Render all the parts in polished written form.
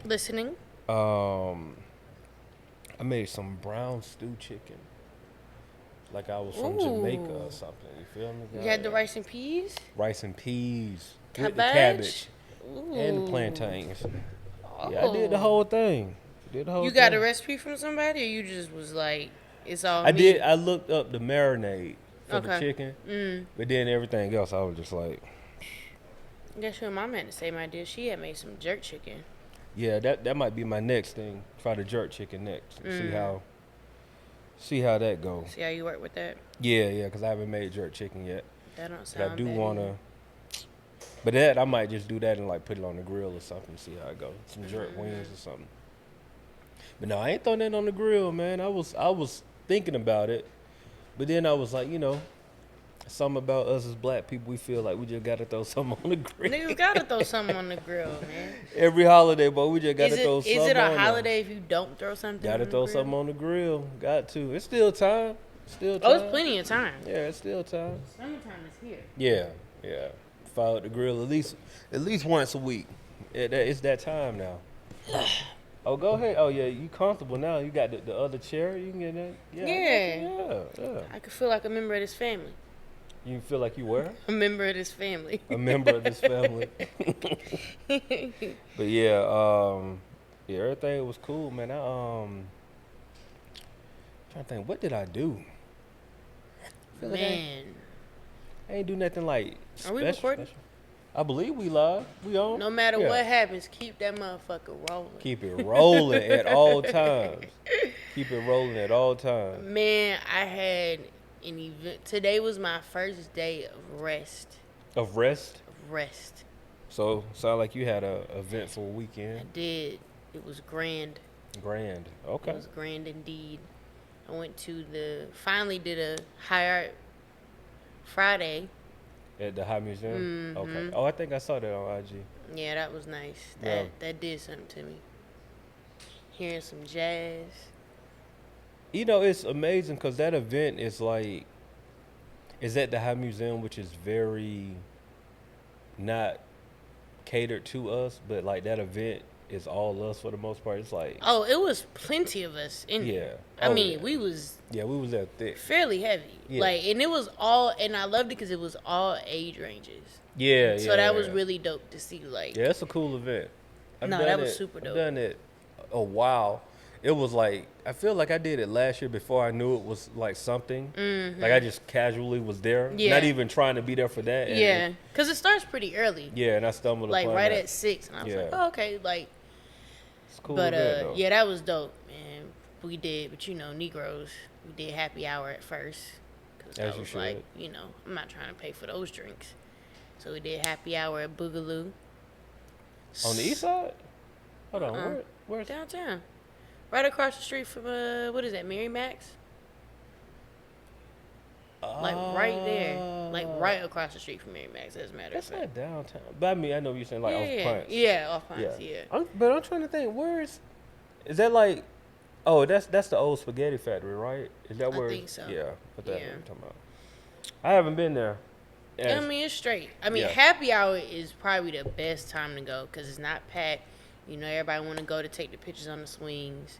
Listening. I made some brown stew chicken. Like I was from Jamaica Ooh. or something. You feel me? You had the rice and peas? Rice and peas with the Cabbage? cabbage and the Ooh. plantains. Yeah, I did the Oh. whole thing. Did the whole You got a thing. recipe from somebody or you just was like, it's all I did. me? I looked up the marinade for the Okay. chicken, but then everything else, I was just like, Guess what mom had the same idea. She had made some jerk chicken. yeah, that might be my next thing. Try the jerk chicken next. And see how that goes. See how you work with that? Yeah, because I haven't made jerk chicken yet. That don't But I sound do bad wanna. either. But that I might just do that and like put it on the grill or something. See how it goes. Some jerk wings or something. But no, I ain't throwing that on the grill, man. I was thinking about it, but then I was like, something about us as black people, we feel like we just gotta throw something on the grill. Niggas gotta throw something on the grill, man. Every holiday, boy, we just gotta throw something. Is it on a there. holiday if you don't throw something Gotta on the throw grill? something on the grill. Got to. It's still time. Still time. Oh, it's plenty of time. Yeah, it's still time. Summertime is here. Yeah. Fire up the grill at least once a week. It's that time now. Oh, go ahead. Oh yeah, you comfortable now? You got the other chair. You can get that. Yeah. I could feel like a member of this family. You feel like you were A member of this family. a member of this family. But yeah, everything was cool, man. Trying to think, what did I do? I feel like Man. I ain't do nothing like Are we special, recording? special. I believe we live. We on. No matter Yeah. what happens, keep that motherfucker rolling. Keep it rolling at all times. Keep it rolling at all times. Man, I had an event. Today was my first day of rest. Of rest. Rest. So sound like you had a eventful I weekend. did. It was grand. Grand. It Okay. was grand indeed. I went to finally did a High Art Friday. At the High Museum. Mhm. Okay. Oh, I think I saw that on IG. Yeah, that was nice. Yeah. That did something to me. Hearing some jazz. It's amazing because that event is at the High Museum, which is very not catered to us, but like that event is all us for the most part. It's like, Oh, it was plenty of us in yeah. there. I Oh, mean, yeah. we was Yeah, we was there thick. fairly heavy. Yeah. Like, and it was all, and I loved it because it was all age ranges. Yeah, So that was really dope to see. Like, Yeah, it's a cool event. No, done that was it- super I've dope. done it a while. It was like, I feel like I did it last year before I knew it was like something. Like I just casually was there, Mm-hmm. Yeah. not even trying to be there for that. yeah, because it starts pretty early. Yeah, and I stumbled Like upon right that. at 6, and I was Yeah. like, oh, okay, like, It's a cool but event, though. yeah, that was dope, man. We did, but Negroes, we did happy hour at first, because I As you was like, should. I'm not trying to pay for those drinks, so we did happy hour at Boogaloo. On the east side? Hold on, where's Downtown, right across the street from what is that, Mary Mac's? Like right there, like right across the street from Mary Mac's. As a matter of That's fact. not downtown. But I mean, I know you're saying like off Punch. Yeah, off Punch. Yeah. But I'm trying to think, is that like, oh, that's the old spaghetti factory, right? Is that I where? think so. Yeah, what that Yeah. what I'm talking about. I haven't been there. I mean, it's straight. I mean, Yeah. happy hour is probably the best time to go because it's not packed. Everybody want to go to take the pictures on the swings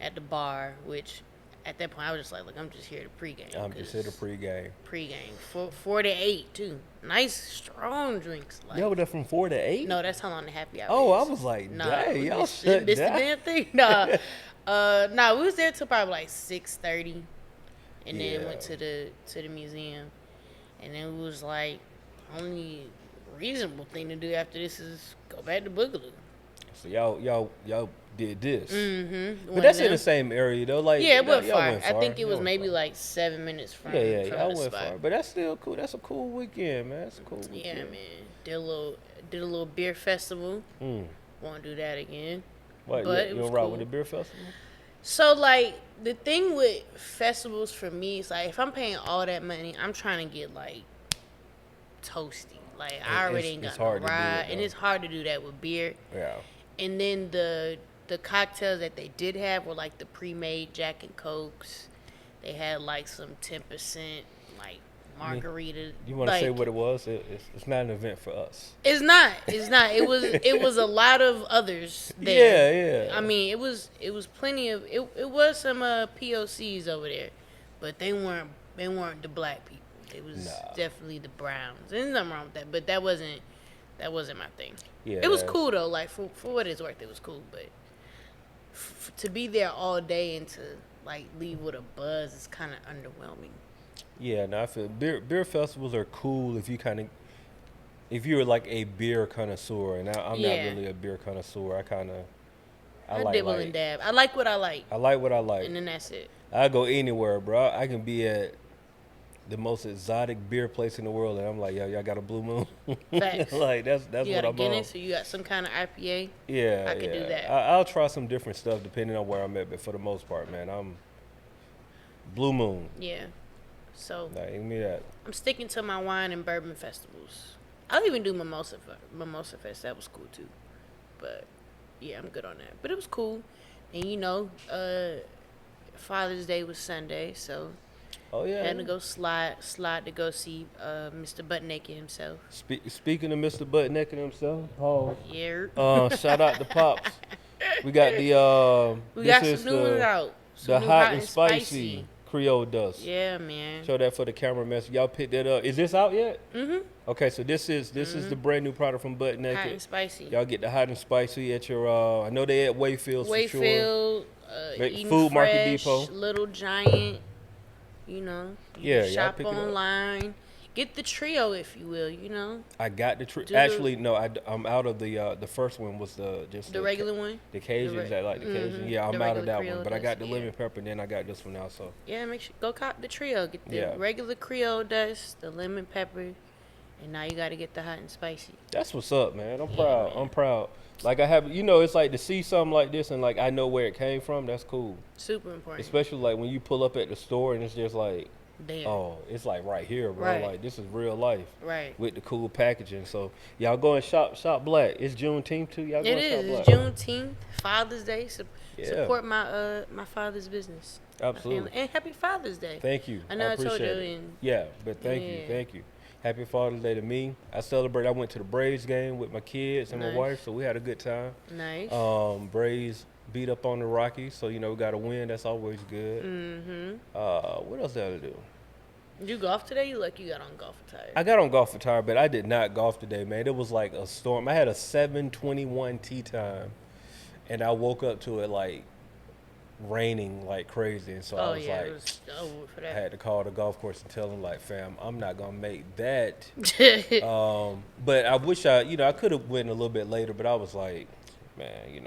at the bar, which at that point I was just like, look, I'm just here to pregame. I'm just here to pregame. Pregame. 4 to 8, too. Nice, strong drinks. Like, Y'all were there from 4 to 8? no, that's how long the happy hour Oh, is. I was like, Nah, dang, y'all this shut the down. damn thing. Nah, we was there till probably like 6:30, and then Yeah. went to the museum, and then it was like only reasonable thing to do after this is go back to Boogaloo. So y'all did this. Mm-hmm. But that's in the same area though. Like Yeah, it wasn't y'all far. went I think it Y'all was went maybe far. like 7 minutes from Yeah, from y'all the went spot. far. But that's still cool. That's a cool weekend, man. That's a cool weekend. Yeah, man. Did a little beer festival. Won't do that again. What, But you it don't was rock cool. with the beer festival? So, like, the thing with festivals for me is, like, if I'm paying all that money, I'm trying to get, like, toasty. Like, I already ain't it's got no hard to do it, ride. And though. it's hard to do that with beer. Yeah. And then the cocktails that they did have were, like, the pre-made Jack and Cokes. They had, like, some 10%, like, margarita. You want to say what it was? It's not an event for us. It's not. It was a lot of others there. Yeah. I mean, it was plenty of it was some POCs over there, but they weren't the black people. It was definitely the browns. There's nothing wrong with that, but that wasn't my thing. Yeah, it was cool though. Like for what it's worth, it was cool. But to be there all day and to like leave with a buzz is kind of underwhelming. Yeah, no, I feel beer festivals are cool if you're like a beer connoisseur, and I'm not really a beer connoisseur. I like dibble and dab. I like what I like. I like what I like, and then that's it. I go anywhere, bro. I can be at the most exotic beer place in the world, and I'm like, yo, y'all got a Blue Moon? Facts. Like that's you what got a I'm Guinness, on. or you got some kind of IPA. Yeah, I could do that. I'll try some different stuff depending on where I'm at, but for the most part, man, I'm Blue Moon. Yeah. So Nah, give me that. I'm sticking to my wine and bourbon festivals. I'll even do Mimosa Fest. That was cool too. But yeah, I'm good on that. But it was cool. And Father's Day was Sunday, so had to go slide to go see Mr. Buttnaked himself. Speaking of Mr. Buttnaked himself, Yeah. Shout out to Pops. We got the we got some new ones out. The hot and spicy Creole dust. Yeah, man. Show that for the camera mess. Y'all picked that up. Is this out yet? Mm-hmm. Okay, so this is the brand new product from Buttnaked. Hot and spicy. Y'all get the hot and spicy at your I know they at Wayfield for sure. Eating Food Fresh, Market Depot. Little Giant. You shop pick it up. online. Get the trio, if you will. I got the trio. Actually, no, I'm out of the first one was the regular one. The Cajun, is that like the Cajun? Yeah, I'm out of that one, but I got the lemon pepper, and then I got this one now. So yeah, make sure go cop the trio. Get the regular Creole dust, the lemon pepper, and now you got to get the hot and spicy. That's what's up, man. I'm proud. Man. I'm proud. Like I have, it's like to see something like this and like I know where it came from. That's cool. Super important. Especially like when you pull up at the store and it's just like, damn. Oh, it's like right here, bro. Right. Like this is real life. Right. With the cool packaging. So y'all go and shop black. It's Juneteenth too. Y'all go and shop black. It's Juneteenth, Father's Day. Support my father's business. Absolutely. And happy Father's Day. Thank you. I know I told you. Thank you. Happy Father's Day to me. I went to the Braves game with my kids and my wife, so we had a good time. Nice. Braves beat up on the Rockies, so we got a win. That's always good. Mm-hmm. What else did I do? Did you golf today? You got on golf attire. I got on golf attire, but I did not golf today, man. It was like a storm. I had a 7:21 tee time, and I woke up to it like raining like crazy, and so I was like, it was over for that. I had to call the golf course and tell them like, fam, I'm not gonna make that. But I wish I could have went a little bit later, but I was like, man,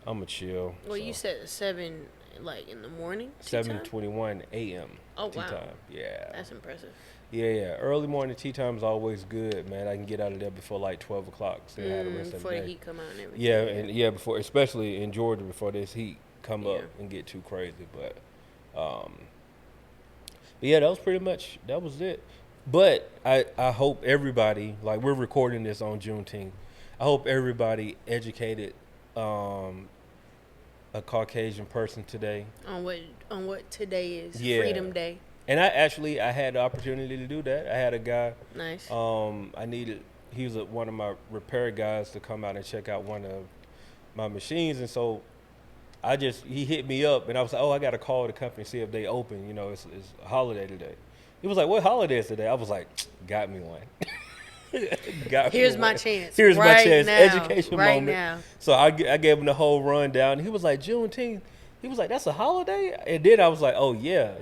I'm a chill. Well, you said 7, like in the morning. 7:21 a.m. Oh tea wow. time. Yeah. That's impressive. Yeah. Early morning tea time is always good, man. I can get out of there before like 12 o'clock. So have the rest of the day. Before the heat come out and everything. Yeah, before, especially in Georgia, before this heat come up and get too crazy. But yeah, that was it. But I hope everybody, like we're recording this on Juneteenth, I hope everybody educated a Caucasian person today. On what today is, Freedom Day. And I had the opportunity to do that. I had a guy. Nice. He was one of my repair guys to come out and check out one of my machines, and so he hit me up, and I was like, I got to call the company, see if they open. It's a holiday today. He was like, what holiday is today? I was like, got me one. Here's my chance. Here's right my chance. Now. Education right moment. Now. So I gave him the whole rundown. He was like, Juneteenth. He was like, that's a holiday? And then I was like, oh, yeah.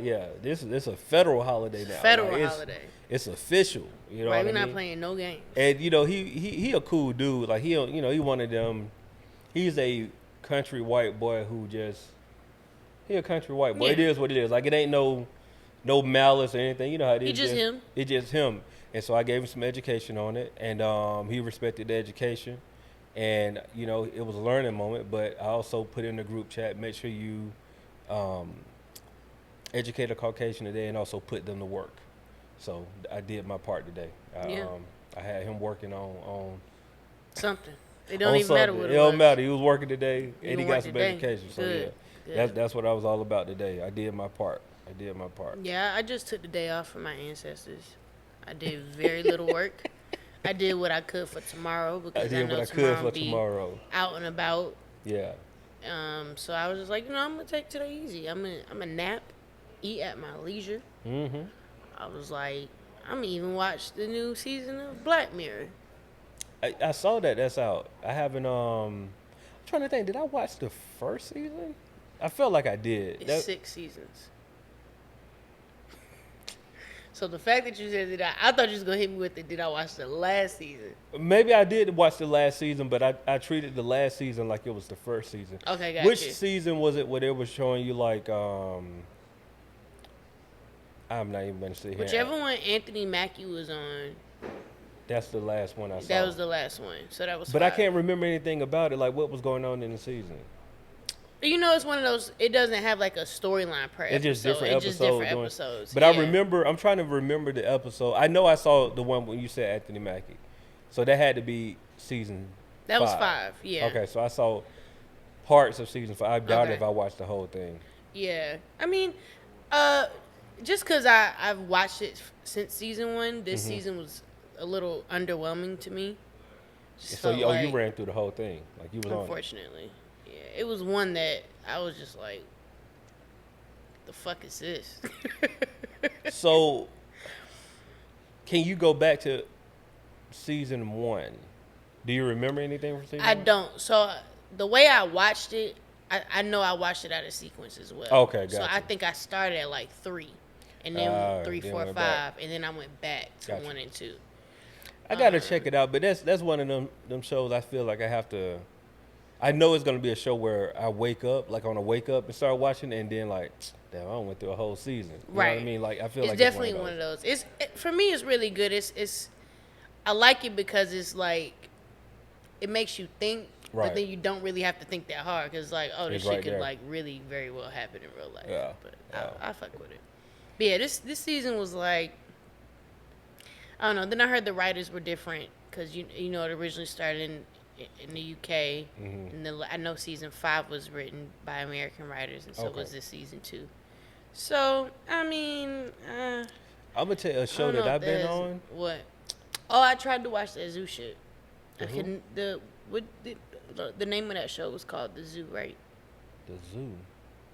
This is a federal holiday now. Federal holiday. It's official. You know right, what we're I mean? not playing no games. And, he a cool dude. Like, he one of them. He's a country white boy he a country white boy. Yeah. It is what it is. Like, it ain't no malice or anything. You know how it is. It's just him. It's just him. And so I gave him some education on it, and he respected the education. And, it was a learning moment, but I also put in the group chat, make sure you educate a Caucasian today and also put them to work. So I did my part today. I had him working on something. It don't even matter what it was. It don't matter. He was working today, and he got some today. education. So, Good. yeah, that's what I was all about today. I did my part. I did my part. Yeah, I just took the day off from my ancestors. I did very little work. I did what I could for tomorrow I because I did know what I could tomorrow for be tomorrow. out and about. Yeah. So I was just like, I'm gonna take today easy. I'm gonna nap, eat at my leisure. Mm-hmm. I was like, I'm gonna even watch the new season of Black Mirror. I saw that. That's out. I haven't. I'm trying to think. Did I watch the first season? I felt like I did. It's 6 seasons. So the fact that you said that, I thought you was gonna hit me with it. Did I watch the last season? Maybe I did watch the last season, but I treated the last season like it was the first season. Okay, gotcha. Which season was it where they were showing you like I'm not even gonna sit here. Whichever one Anthony Mackie was on. That's the last one I saw. That was the last one. So that was. But 5. I can't remember anything about it. Like what was going on in the season. It's one of those. It doesn't have like a storyline per episode. It's just different episodes. It's just different episodes. But yeah. I remember. I'm trying to remember the episode. I know I saw the one when you said Anthony Mackie, so that had to be season. That 5. was 5. Yeah. Okay, so I saw parts of season 5. I doubt if I watched the whole thing. Yeah, I mean, just because I've watched it since season 1, this season was a little underwhelming to me. So you ran through the whole thing, like you was on. Unfortunately, yeah, it was one that I was just like, "The fuck is this?" So, can you go back to season 1? Do you remember anything from season 1? I don't. So the way I watched it, I know I watched it out of sequence as well. Okay, gotcha. So I think I started at like 3, and then 3, 4, 5, back. and then I went back to 1 and 2. I gotta check it out, but that's one of them shows I feel like I have to. I know it's gonna be a show where I wake up, like on a wake up and start watching, and then like, damn, I went through a whole season. You know what I mean? Like I feel it's like definitely it's one of those. For me, it's really good. It's I like it because it's like it makes you think, but then you don't really have to think that hard because like, oh, this shit could like really very well happen in real life. Yeah, but I fuck with it. But yeah, this season was like, I don't know. Then I heard the writers were different because you know it originally started in the UK, and I know season 5 was written by American writers, and so was this season 2. So I mean, I'm gonna tell you a show that I've been on. What? Oh, I tried to watch that zoo shit. I couldn't. The name of that show was called The Zoo, right? The Zoo.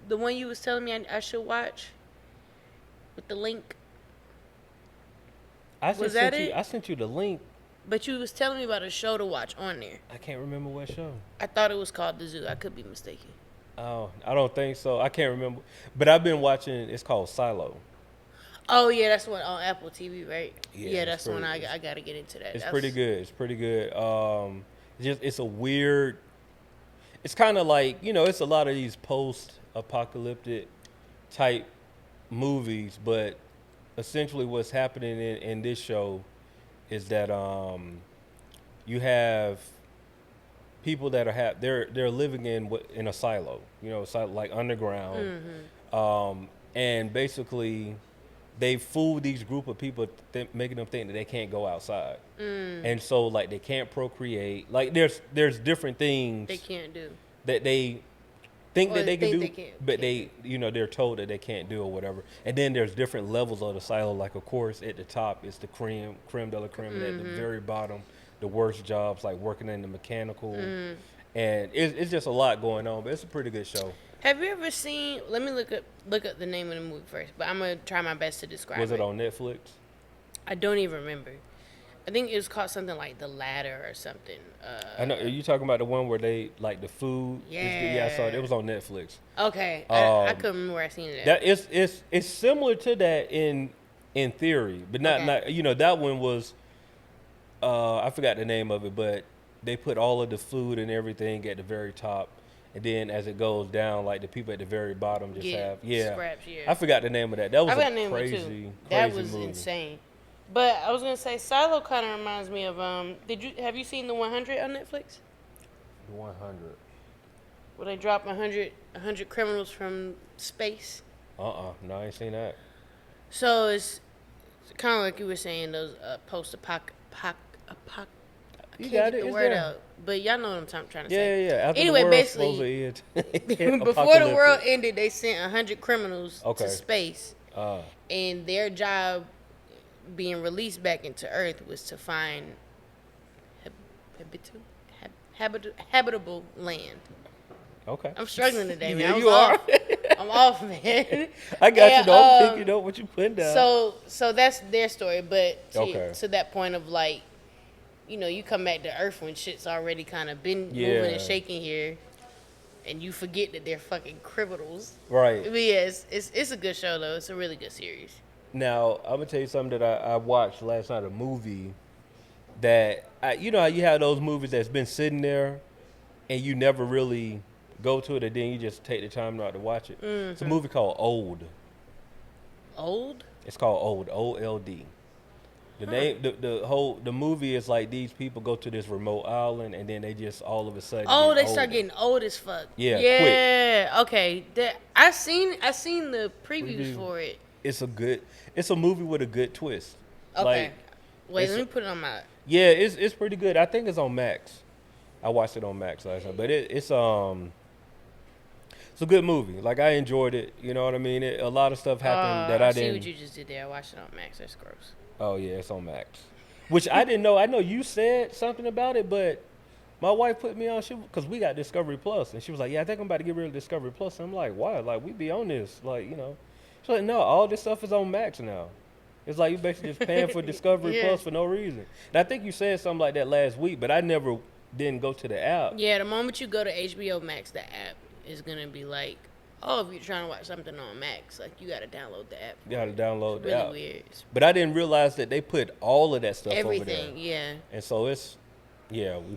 The one you was telling me I should watch with the link. I sent you the link. But you was telling me about a show to watch on there. I can't remember what show. I thought it was called The Zoo. I could be mistaken. Oh, I don't think so. I can't remember. But I've been watching. It's called Silo. Oh yeah, that's one on Apple TV, right? Yeah, that's one I gotta get into that. It's pretty good. It's pretty good. It's a weird. It's kind of like it's a lot of these post-apocalyptic type movies, but essentially what's happening in this show is that you have people that they're living in a silo, like underground, and basically they fool these group of people, making them think that they can't go outside, and so like they can't procreate. Like there's different things they can't do that they think that they can do, but they're told that they can't do or whatever. And then there's different levels of the silo. Like of course at the top it's the creme de la creme, and at the very bottom the worst jobs, like working in the mechanical, and it's just a lot going on. But it's a pretty good show. Have you ever seen? Let me look up the name of the movie first. But I'm gonna try my best to describe it. Was it on Netflix? I don't even remember. I think it was called something like The Ladder or something. I know. Are you talking about the one where they like the food? Yeah. I saw it. It was on Netflix. Okay. I couldn't remember where I seen it at. That it's similar to that in theory, but not that one was. I forgot the name of it, but they put all of the food and everything at the very top. And then as it goes down, like the people at the very bottom just have scraps. Yeah, I forgot the name of that. That was a crazy that was movie. insane. But I was gonna say Silo kind of reminds me of have you seen the 100 on Netflix? 100. Where they drop 100 criminals from space. No, I ain't seen that. So it's kind of like you were saying, those post-apoc. You can't got get it. the It's word there. out. But y'all know what I'm trying to Yeah, say. yeah. After Anyway, the world basically, supposedly ends. before the world Apocalyptic. ended, they sent 100 criminals to Okay. space, and their job, being released back into Earth, was to find habitable land. Okay. I'm struggling today, man. Yeah, I was you are. off. I'm off, man. I got you. And, Though. I'm picking up what you putting down. So that's their story, but Okay. to that point of like, you come back to Earth when shit's already kind of been moving Yeah. and shaking here, and you forget that they're fucking criminals. Right. But yeah, it's a good show though. It's a really good series. Now I'm gonna tell you something that I watched last night. A movie that you know how you have those movies that's been sitting there, and you never really go to it, and then you just take the time not to watch it. Mm-hmm. It's a movie called Old. Old? It's called Old. OLD. The name, the movie is like these people go to this remote island, and then they just all of a sudden. Oh, they older. start getting old as fuck. Yeah, quick. Okay. I seen the previews for it. It's a movie with a good twist. Okay. Like, wait, let me put it on my. Yeah, it's pretty good. I think it's on Max. I watched it on Max last night, but it's a good movie. Like I enjoyed it. You know what I mean? A lot of stuff happened that I didn't. See what you just did there. I watched it on Max. That's gross. Oh yeah, it's on Max. Which I didn't know. I know you said something about it, but my wife put me on because we got Discovery Plus, and she was like, "Yeah, I think I'm about to get rid of Discovery Plus." And I'm like, "Why? Like we be on this, like you know." She's like, "No, all this stuff is on Max now. It's like you basically just paying for Discovery Plus for no reason." And I think you said something like that last week, but I never didn't go to the app. Yeah, the moment you go to HBO Max, the app is gonna be like, oh, if you're trying to watch something on Max, like you gotta download the app. You gotta download the app. Really weird. But I didn't realize that they put all of that stuff over there. Everything, yeah. And so we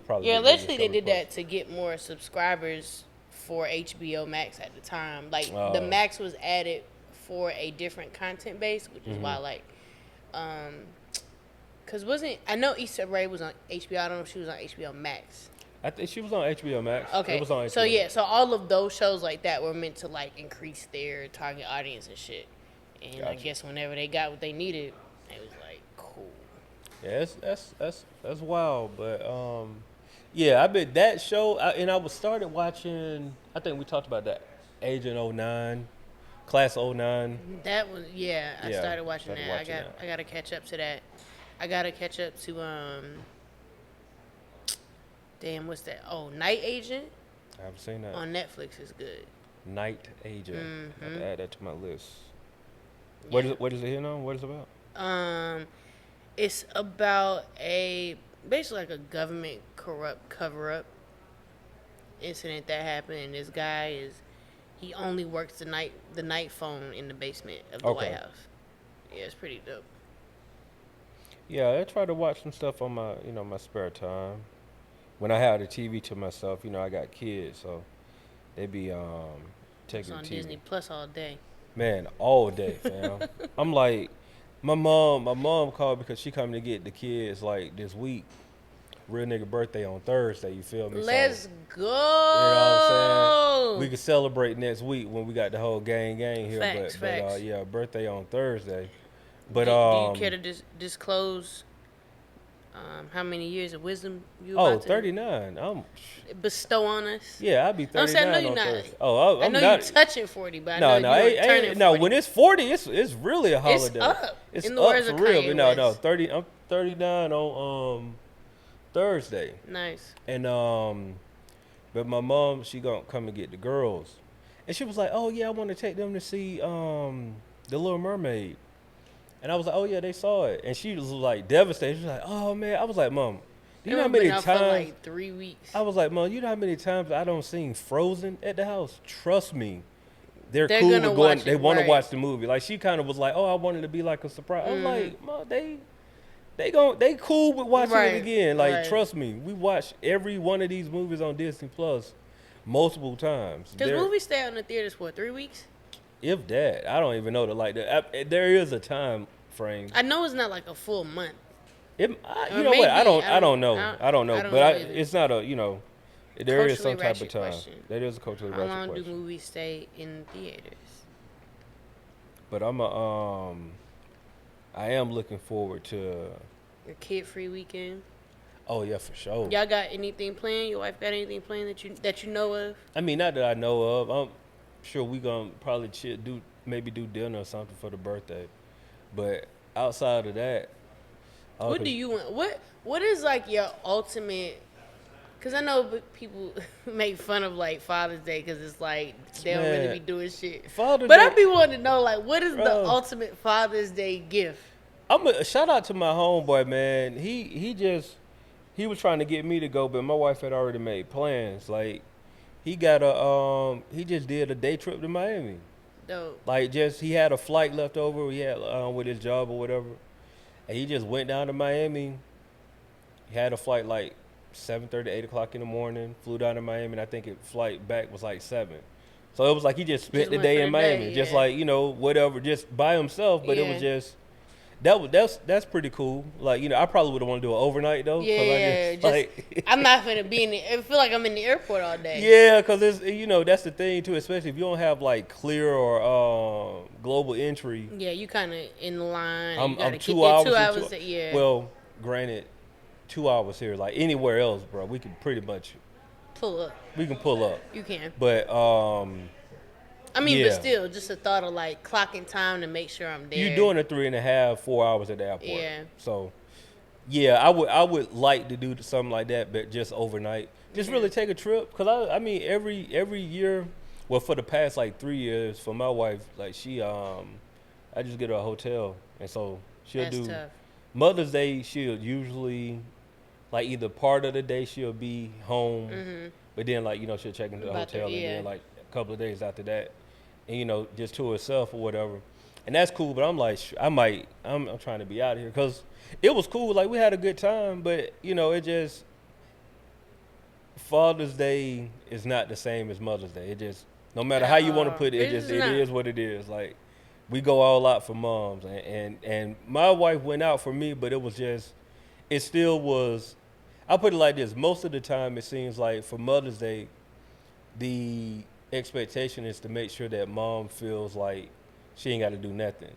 probably. Yeah, allegedly they did that to get more subscribers for HBO Max at the time. Like the Max was added for a different content base, which is why like, cause I know Issa Rae was on HBO. I don't know if she was on HBO Max. I think she was on HBO Max. Okay. It was on HBO. So yeah, so all of those shows like that were meant to like increase their target audience and shit. And Gotcha. I guess whenever they got what they needed, it was like cool. Yeah, that's wild. But yeah, I bet that show. I was started watching. I think we talked about that Agent 09, Class 09. That was I started watching that. that. I gotta catch up to that. I gotta catch up to damn, what's that? Oh, Night Agent. I haven't seen that. On Netflix is good. Night Agent. I have to add that to my list. Yeah. What is it here now? What is it about? It's about basically like a government corrupt cover-up incident that happened, and this guy he only works the night phone in the basement of the White House. Yeah, it's pretty dope. Yeah, I try to watch some stuff on my my spare time. When I have the TV to myself, I got kids, so they be taking It's on TV. Disney Plus all day. Man, all day, fam. I'm like, my mom called because she coming to get the kids like this week. Real nigga birthday on Thursday, you feel me? Let's go. You know what I'm saying? We could celebrate next week when we got the whole gang here. Facts. But yeah, birthday on Thursday. But do you care to disclose how many years of wisdom you about to 39. bestow on us? Yeah, I'll be 39 I know you're on not. Thursday. Oh, I know you're touching 40, but I know you're turning 40. No, when it's 40, it's really a holiday. It's up. It's in the up words for of real. Kanye But no, West. 30. I'm 39 on Thursday. Nice. And but my mom, she gonna come and get the girls, and she was like, "Oh yeah, I want to take them to see the Little Mermaid." And I was like, "Oh yeah, they saw it," and she was like devastated. She was like, "Oh man," I was like, "Mom, do you know how many times?" For like 3 weeks. I was like, "Mom, you know how many times I don't sing Frozen at the house? Trust me, they're cool gonna with going. watch They it, want right. to watch the movie." Like she kind of was like, "Oh, I wanted to be like a surprise." I was like, "Mom, they cool with watching it again. Like trust me, we watch every one of these movies on Disney Plus multiple times. Does movies stay out in the theaters for 3 weeks? If that, I don't even know there is a time frame. I know it's not like a full month. You know what? I don't know. But it's not a there is some type of time. Question. That is a culturally How ratchet long question. do movies stay in theaters? But I am looking forward to Your kid-free weekend. Oh yeah, for sure. Y'all got anything planned? Your wife got anything planned that you know of? I mean, not that I know of. I'm sure we gonna probably do dinner or something for the birthday. But outside of that, What do you want? What is like your ultimate? Because I know people make fun of like Father's Day because it's like they don't really be doing shit. But I be wanting to know like what is the ultimate Father's Day gift? Shout out to my homeboy, man. He was trying to get me to go, but my wife had already made plans. Like he just did a day trip to Miami. Dope. Like he had a flight left over. He had with his job or whatever, and he just went down to Miami. He had a flight like 7:30, 8 o'clock in the morning. Flew down to Miami, and I think flight back was like 7. So it was like he just spent the day in Miami, just like whatever, just by himself. But it was just that's pretty cool. Like I probably would have wanted to do it overnight though. I'm not gonna be in the. I feel like I'm in the airport all day. Yeah, because it's that's the thing too, especially if you don't have like clear or global entry. Yeah, you kind of in the line. I'm 2 hours. Well, granted, 2 hours here. Like anywhere else, bro, we can pretty much pull up. We can pull up. You can. But but still, just the thought of like clocking time to make sure I'm there. You're doing a 3.5, 4 hours at the airport. Yeah. So, yeah, I would like to do something like that, but just overnight. Just really take a trip, cause I mean every year, well for the past like 3 years for my wife, like she I just get her a hotel, and so she'll do tough. Mother's Day. She'll usually like either part of the day she'll be home, but then like she'll check into the hotel and then like a couple of days after that. And just to herself or whatever, and that's cool. But I'm like, I'm trying to be out of here because it was cool. Like we had a good time, but it just Father's Day is not the same as Mother's Day. It just no matter how you want to put it, it is what it is. Like we go all out for moms, and my wife went out for me, but it still was. I'll put it like this: most of the time, it seems like for Mother's Day, the expectation is to make sure that mom feels like she ain't got to do nothing.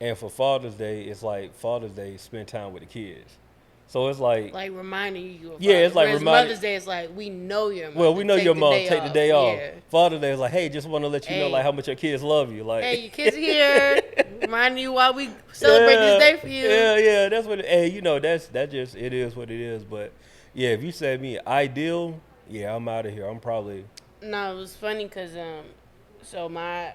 And for Father's Day, it's like Father's Day, spend time with the kids. So it's like reminding you of it's like reminding. Mother's Day is like we know your mom. Well, we know your mom take the day off. Yeah. Father's Day is like, hey, just want to let you know like how much your kids love you. Like, hey, your kids are here. Reminding you why we celebrate this day for you. Yeah, that's what. That just it is what it is. But yeah, if you say me ideal, I'm out of here. I'm probably. No, it was funny because so my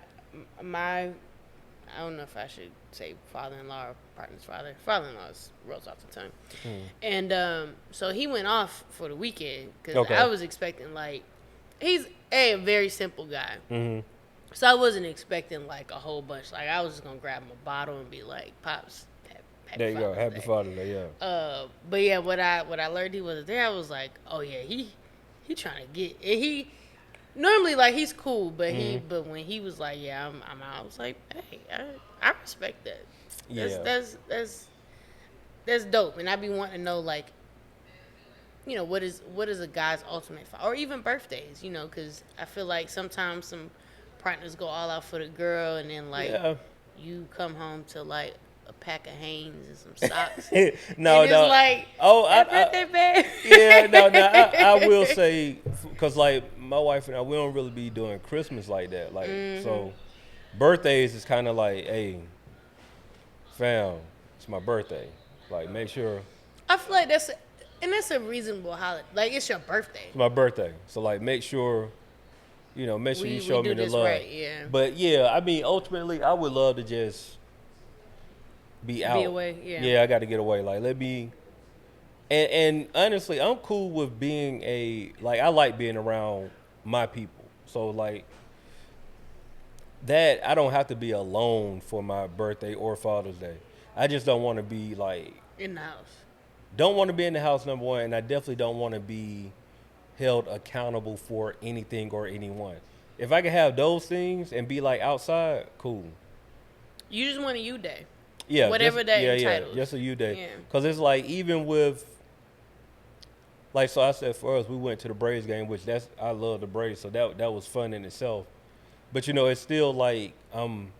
I don't know if I should say father-in-law or partner's father. Father-in-law rolls off the tongue. And so he went off for the weekend because I was expecting like he's a very simple guy. Mm-hmm. So I wasn't expecting like a whole bunch. Like I was just gonna grab him a bottle and be like, "Pops, happy there you Father's go, Happy Day." Father's Day, yeah. But yeah, what I learned he was there. I was like, oh yeah, he trying to get he. Normally, like he's cool, but but when he was like, "Yeah, I'm out," I was like, "Hey, I respect that. That's dope." And I be wanting to know, like, what is a guy's ultimate or even birthdays, because I feel like sometimes some partners go all out for the girl, and then like you come home to like a pack of Hanes and some socks. No. Like, birthday, babe. Yeah, no. I will say, because like my wife and I, we don't really be doing Christmas like that. Like, so birthdays is kind of like, hey, fam, it's my birthday. Like, make sure. I feel like that's a reasonable holiday. Like, it's your birthday. It's my birthday, so like, make sure. Make sure you show me the love. Right, yeah. But yeah, I mean, ultimately, I would love to just be out. Be away, yeah. Yeah, I got to get away. Like, let me. And honestly, I'm cool with being I like being around my people. So like that, I don't have to be alone for my birthday or Father's Day. I just don't want to be like in the house. Don't want to be in the house, number one, and I definitely don't want to be held accountable for anything or anyone. If I can have those things and be like outside, cool. You just want a you day. Yeah. Whatever that entitles. Yeah, just a you day. Yeah. Because it's like, even with, like, so I said for us, we went to the Braves game, which I love the Braves, so that was fun in itself. But, it's still like I'm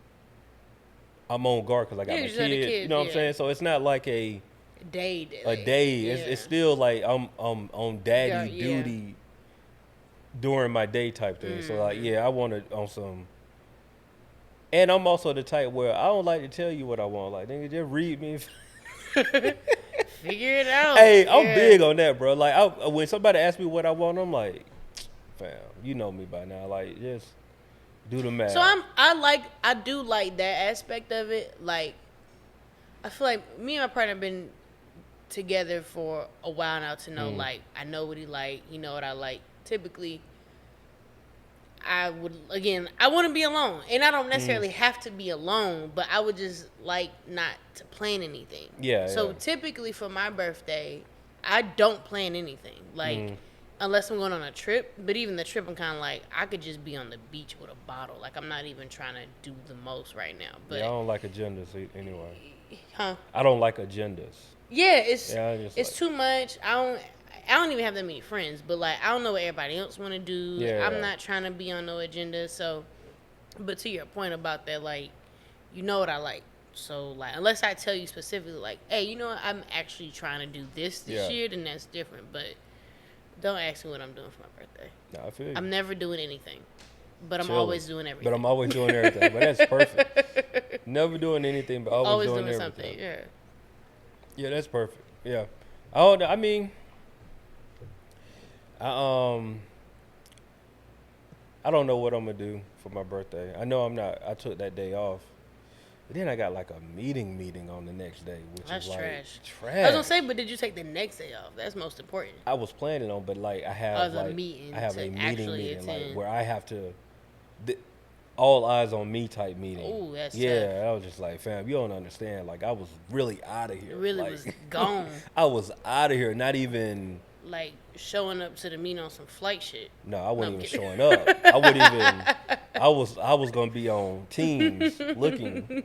on guard because I got my kids. You know what I'm saying? So it's not like a day. Yeah. It's still like I'm on daddy Yeah. duty during my day type thing. So like, yeah, I want to on some. And I'm also the type where I don't like to tell you what I want. Like, nigga, just read me. Figure it out. Hey, I'm big on that, bro. Like, when somebody asks me what I want, I'm like, fam, you know me by now. Like, just do the math. So I do like that aspect of it. Like, I feel like me and my partner have been together for a while now to know, like, I know what he like, he know what I like. Typically, I want to be alone, and I don't necessarily have to be alone, but I would just like not to plan anything. Yeah. So typically for my birthday, I don't plan anything, like unless I'm going on a trip. But even the trip, I'm kind of like, I could just be on the beach with a bottle. Like, I'm not even trying to do the most right now. But yeah, I don't like agendas anyway. Huh? I don't like agendas. Yeah, it's like, too much. I don't even have that many friends, but like I don't know what everybody else want to do. Yeah, I'm not trying to be on no agenda. So, but to your point about that, like, you know what I like. So like, unless I tell you specifically, like, hey, you know what, I'm actually trying to do this year, then that's different. But don't ask me what I'm doing for my birthday. Nah, I feel you. I'm never doing anything, but I'm Chilling. always doing everything. But I'm always doing everything. But that's perfect. Never doing anything, but always doing everything. Something. Yeah. Yeah, that's perfect. Yeah. I mean, I don't know what I'm gonna do for my birthday. I know I took that day off. But then I got like a meeting on the next day, which That's is like trash. I was gonna say, but did you take the next day off? That's most important. I was planning on, but like I have a meeting like where I have to all eyes on me type meeting. Oh, that's tough. I was just like, fam, you don't understand. Like, I was really out of here. Really like, was gone. I was out of here. Not even like showing up to the meeting on some flight shit. No, I wasn't even showing up. I wouldn't even. I was gonna be on Teams looking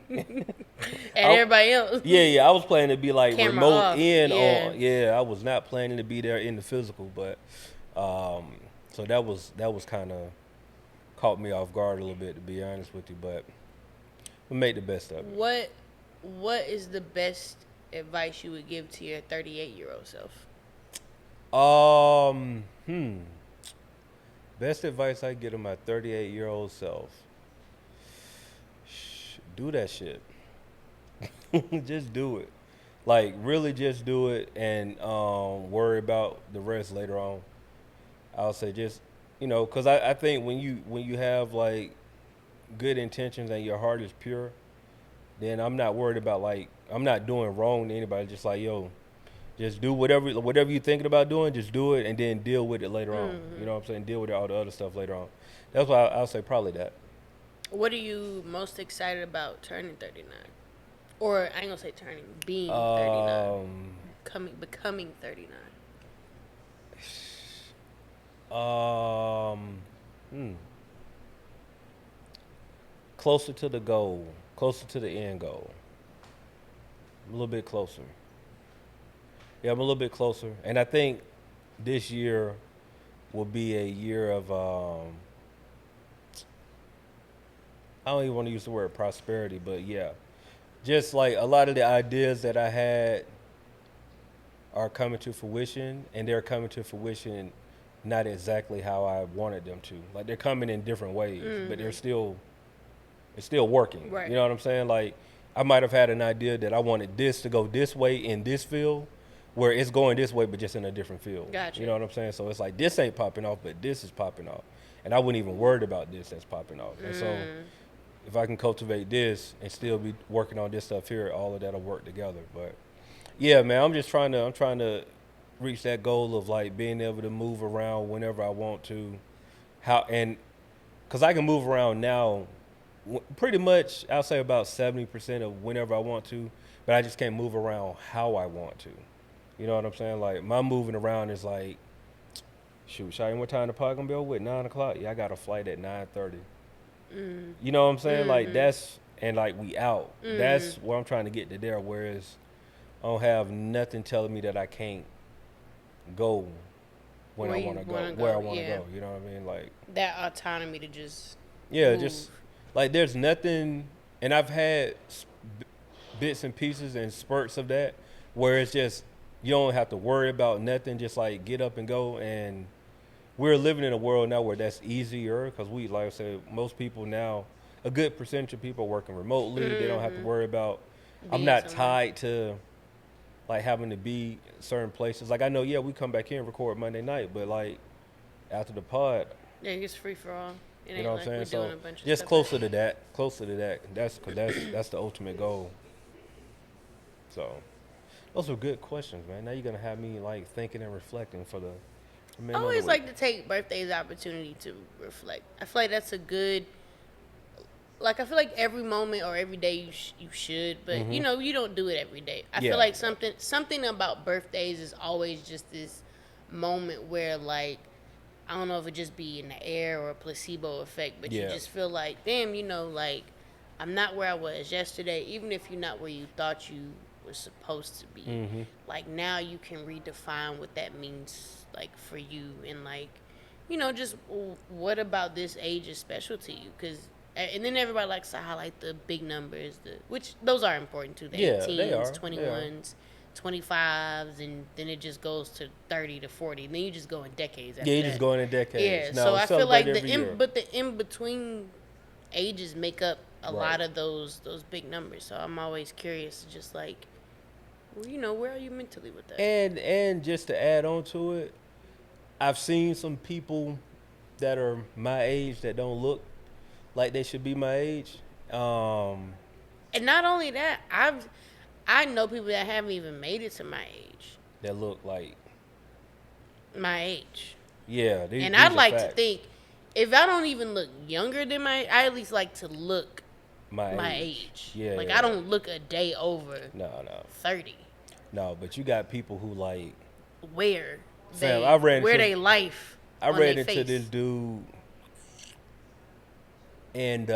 at everybody else. Yeah. I was planning to be like Camera remote off. on. Yeah, I was not planning to be there in the physical, but so that was kind of caught me off guard a little bit, to be honest with you. But we made the best of it. What is the best advice you would give to your 38-year-old self? Best advice I get to my 38-year-old self. Do that shit. Just do it. Like, really just do it, and worry about the rest later on. I'll say just, because I think when you have, like, good intentions and your heart is pure, then I'm not worried about, like, I'm not doing wrong to anybody. Just like, yo, just do whatever you're thinking about doing, just do it, and then deal with it later on. You know what I'm saying? Deal with all the other stuff later on. That's why I'll say probably that. What are you most excited about turning 39? Or I ain't gonna say turning, being 39. Becoming 39. Closer to the goal, closer to the end goal. A little bit closer. Yeah, I'm a little bit closer. And I think this year will be a year of, I don't even want to use the word prosperity, but yeah. Just like a lot of the ideas that I had are coming to fruition, and they're coming to fruition not exactly how I wanted them to. Like, they're coming in different ways, but it's still working. Right. You know what I'm saying? Like, I might have had an idea that I wanted this to go this way in this field, where it's going this way, but just in a different field. Gotcha. You know what I'm saying? So it's like, this ain't popping off, but this is popping off. And I wouldn't even worried about this that's popping off. And so if I can cultivate this and still be working on this stuff here, all of that'll work together. But yeah, man, I'm trying to reach that goal of, like, being able to move around whenever I want to. Because I can move around now pretty much, I'll say about 70% of whenever I want to, but I just can't move around how I want to. You know what I'm saying? Like, my moving around is like, shoot, Chiane, what time the pod gonna be over with? 9 o'clock? Yeah, I got a flight at 9:30. You know what I'm saying? Like, that's, and like, we out. That's where I'm trying to get to there, whereas I don't have nothing telling me that I can't go when I want to go, where I want to go. You know what I mean? Like, that autonomy to just move. Just like, there's nothing, and I've had bits and pieces and spurts of that, where it's just you don't have to worry about nothing. Just like get up and go. And we're living in a world now where that's easier because we, like I said, most people now, a good percentage of people are working remotely. They don't have to worry about. I'm not tied to like having to be certain places. Like I know, yeah, we come back here and record Monday night, but like after the pod, yeah, it's free for all. It you know ain't what I'm like saying? we're doing So a bunch of just stuff closer to that. That's the ultimate goal. So those are good questions, man. Now you're gonna have me like thinking and reflecting for the. I always like to take birthdays opportunity to reflect. I feel like that's a good. Like I feel like every moment or every day you should, but you know you don't do it every day. I feel like something about birthdays is always just this moment where like I don't know if it just be in the air or a placebo effect, but you just feel like damn, you know, like I'm not where I was yesterday, even if you're not where you thought you were supposed to be. Like now you can redefine what that means like for you and like you know just what about this age is special to you because. And then everybody likes to highlight the big numbers, which those are important too. The 18s, 21s, 25s, and then it just goes to 30 to 40. And then you just go in decades after you that. just go in decades. Yeah, so I feel like the in-between ages make up a lot of those big numbers. So I'm always curious, just like, well, you know, where are you mentally with that? And just to add on to it, I've seen some people that are my age that don't look like they should be my age. And not only that, I know people that haven't even made it to my age. That look like my age. Yeah, and I'd like to think if I don't even look younger than I at least like to look my age. Yeah, like I don't look a day over 30. No, but you got people who like where Fam, they life. I ran into this dude. And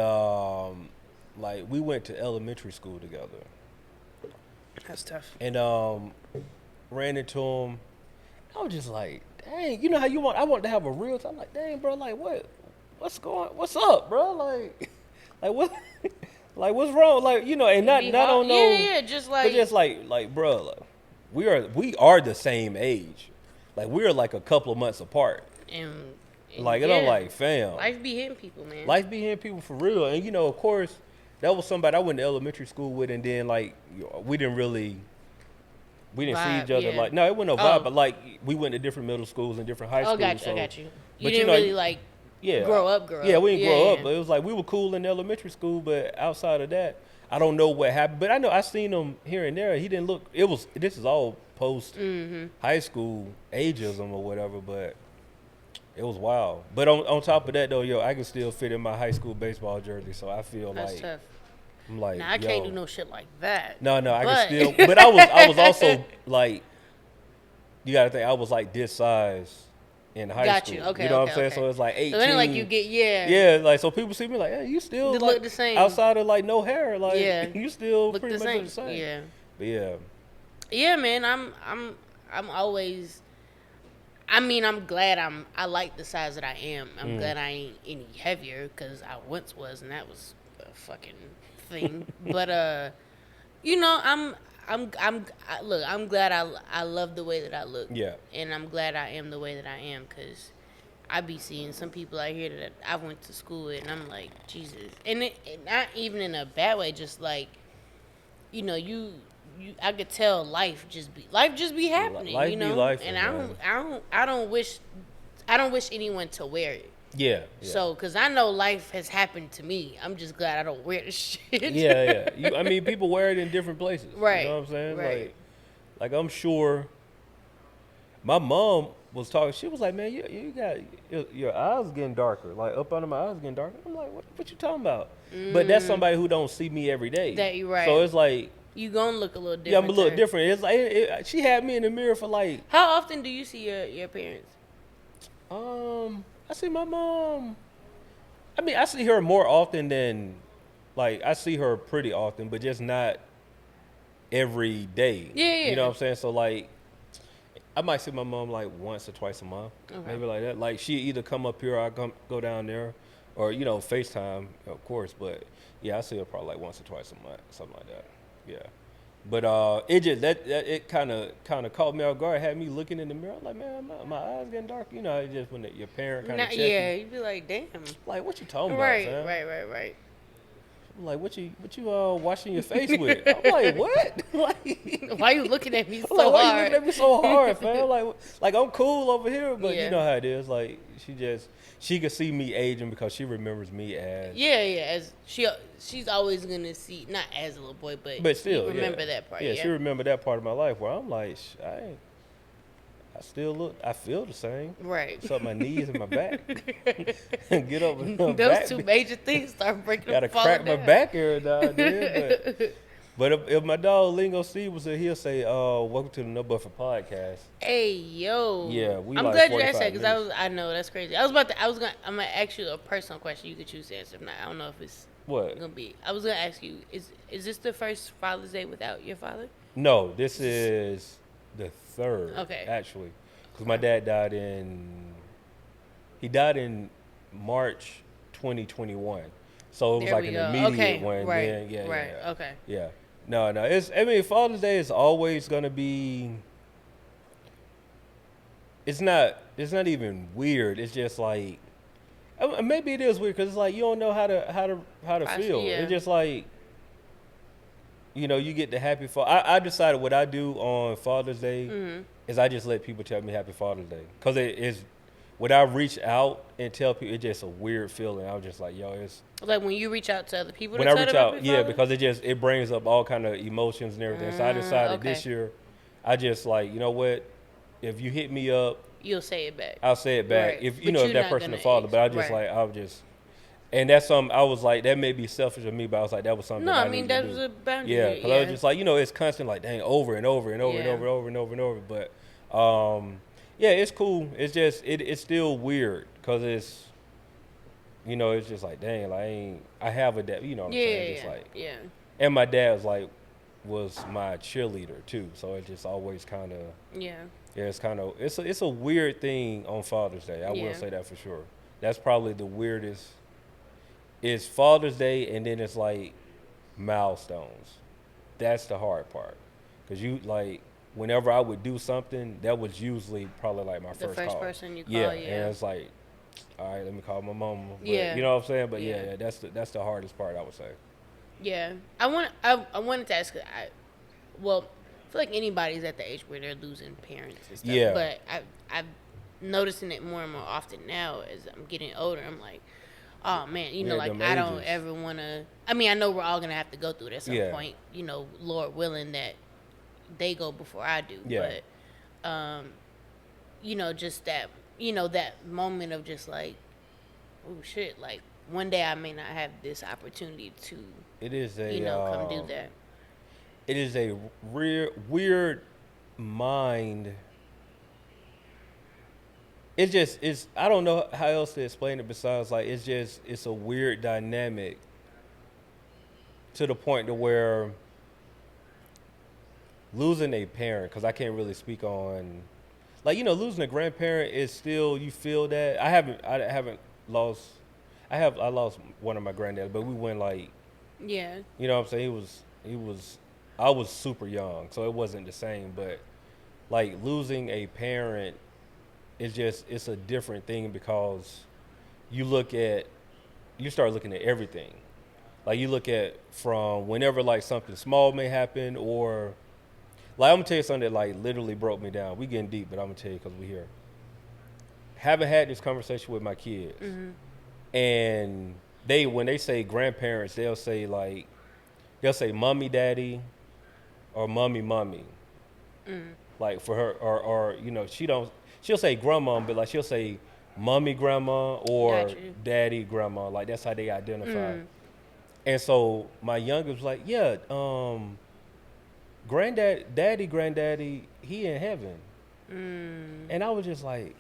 like we went to elementary school together. That's tough. And ran into him. I was just like, dang, you know how I want to have a real time. I'm like, dang, bro, like what's up, bro? Like what like what's wrong? Like, you know, and not on no just like but just like bro, like, we are the same age. Like we're like a couple of months apart. And like, and I'm like, fam. Life be hitting people, man. Life be hitting people for real. And, you know, of course, that was somebody I went to elementary school with. And then, like, we didn't see each other. Like, no, it wasn't no vibe. But, like, we went to different middle schools and different high schools. I got you. You didn't really, like, grow up. Yeah, we didn't grow up. But it was like we were cool in elementary school. But outside of that, I don't know what happened. But I know I seen him here and there. He didn't look. This is all post high school ageism or whatever. But it was wild. But on top of that, though, I can still fit in my high school baseball jersey. So I feel that's like tough. I'm like, I can't do no shit like that. No, I can still. But I was also like, you got to think I was like this size in high school. Okay, you know what I'm saying? So it's like 18. So then, like you get like so people see me like, hey, you still like, look the same outside of like no hair, like you still look pretty the much same. the same. Yeah, but yeah, man. I'm always. I mean, I'm glad I like the size that I am. I'm glad I ain't any heavier because I once was, and that was a fucking thing. But you know, I'm glad I love the way that I look. Yeah. And I'm glad I am the way that I am because I be seeing some people out here that I went to school with, and I'm like, Jesus. And it not even in a bad way, just like, you know, I could tell life just be happening, life you know. Be life, and man. I don't wish anyone to wear it. Yeah. So, because I know life has happened to me. I'm just glad I don't wear the shit. Yeah. I mean, people wear it in different places. Right. You know what I'm saying? Right. Like I'm sure my mom was talking. She was like, man, you got your eyes getting darker. Like up under my eyes getting darker. I'm like, what you talking about? But that's somebody who don't see me every day. That you right. So it's like. You gonna look a little different. Yeah, I'm a little different. It's like she had me in the mirror for like. How often do you see your parents? I see my mom. I mean, I see her more often than, like, I see her pretty often, but just not every day. Yeah. You know what I'm saying? So like, I might see my mom like once or twice a month, maybe like that. Like she either come up here or I go down there, or you know FaceTime, of course. But yeah, I see her probably like once or twice a month, something like that. Yeah. But it just that it kind of caught me off guard. Had me looking in the mirror. I'm like, man, my eyes getting dark. You know, it's just when your parent kind of check Yeah, you. you'd be like, damn. Like, what you talking about, Right, fam? right. I'm like, what you washing your face with? I'm like, what? Like, Why you looking at me so I'm like, why you hard? looking at me so hard, fam? Like I'm cool over here, but Yeah. you know how it is. Like she could see me aging because she remembers me as. Yeah. As she's always gonna see, not as a little boy, But still, you remember that part. Yeah, she remember that part of my life where I'm like, I feel the same. Right. It's up my knees and my back. Get up with my Those back. two major things start breaking. Gotta crack my back every now and then. But if my dog Lingo Stevo was here, he'll say, welcome to the No Buffer Podcast. Hey yo. Yeah, I'm like glad you asked that 45 because I know that's crazy. I'm gonna ask you a personal question. You could choose to answer. If not, I don't know if it's What? gonna be. I was gonna ask you, is this the first Father's Day without your father? No, this is the third. Okay. Actually, because my dad died in March 2021, so it was There like we an go. immediate Okay, one. right, Then, yeah, right, yeah. okay. Yeah. No. Father's Day is always gonna be. It's not even weird. It's just like, maybe it is weird because it's like you don't know how to feel. Yeah. It's just like, you get the happy father. I decided what I do on Father's Day is I just let people tell me Happy Father's Day because it is. When I reach out and tell people, it's just a weird feeling. I was just like, yo, it's Like when you reach out to other people. when to I tell reach them out, Happy yeah, Father? because it brings up all kind of emotions and everything. So I decided okay. this year, I just like, you know what, if you hit me up, You'll say it back. I'll say it back. Right. If But if you're that not person the gonna father, but I just right. and that's something I was like, that may be selfish of me, but I was like, that was something. No, I I mean needed that to was do. a boundary. Yeah, because I was just like, it's constant, like, dang, over and over and over and Yeah. over and over and over and over. But yeah, it's cool. It's just it's still weird because it's. It's just like, dang, like I have a dad, you know what I'm saying? Just like, yeah. and my dad was my cheerleader too, so it just always kind of, Yeah. yeah, it's a weird thing on Father's Day. I will say that for sure. That's probably the weirdest. It's Father's Day, and then it's like milestones. That's the hard part, because whenever I would do something, that was usually probably like my first call. person you call. Yeah, and it's like, all right, let me call my mama. But, Yeah. You know what I'm saying? But Yeah. that's the hardest part, I would say. Yeah, I wanted to ask. I feel like anybody's at the age where they're losing parents and stuff. Yeah. But I'm noticing it more and more often now as I'm getting older. I'm like, oh man, like I don't ages. ever want to. I mean, I know we're all gonna have to go through it at some Yeah. point. Lord willing that they go before I do. Yeah. But just that that moment of just like, oh shit, like one day I may not have this opportunity to. It is a come do that. It is a weird mind. It's I don't know how else to explain it besides like it's a weird dynamic to the point to where losing a parent, because I can't really speak on losing a grandparent is still, you feel that. I haven't lost. I lost one of my granddads, but we went like. Yeah. You know what I'm saying? I was super young, so it wasn't the same. But like losing a parent it's a different thing because you start looking at everything. Like you look at from whenever like something small may happen, or like I'm gonna tell you something that like literally broke me down. We getting deep, but I'm gonna tell you because we here. Haven't had this conversation with my kids, and when they say grandparents, they'll say mommy, daddy, or mommy. Like for her, or she'll say grandma, but like she'll say mommy, grandma, or daddy, grandma. Like that's how they identify. And so my youngest was like, yeah, granddaddy, he in heaven. And I was just like,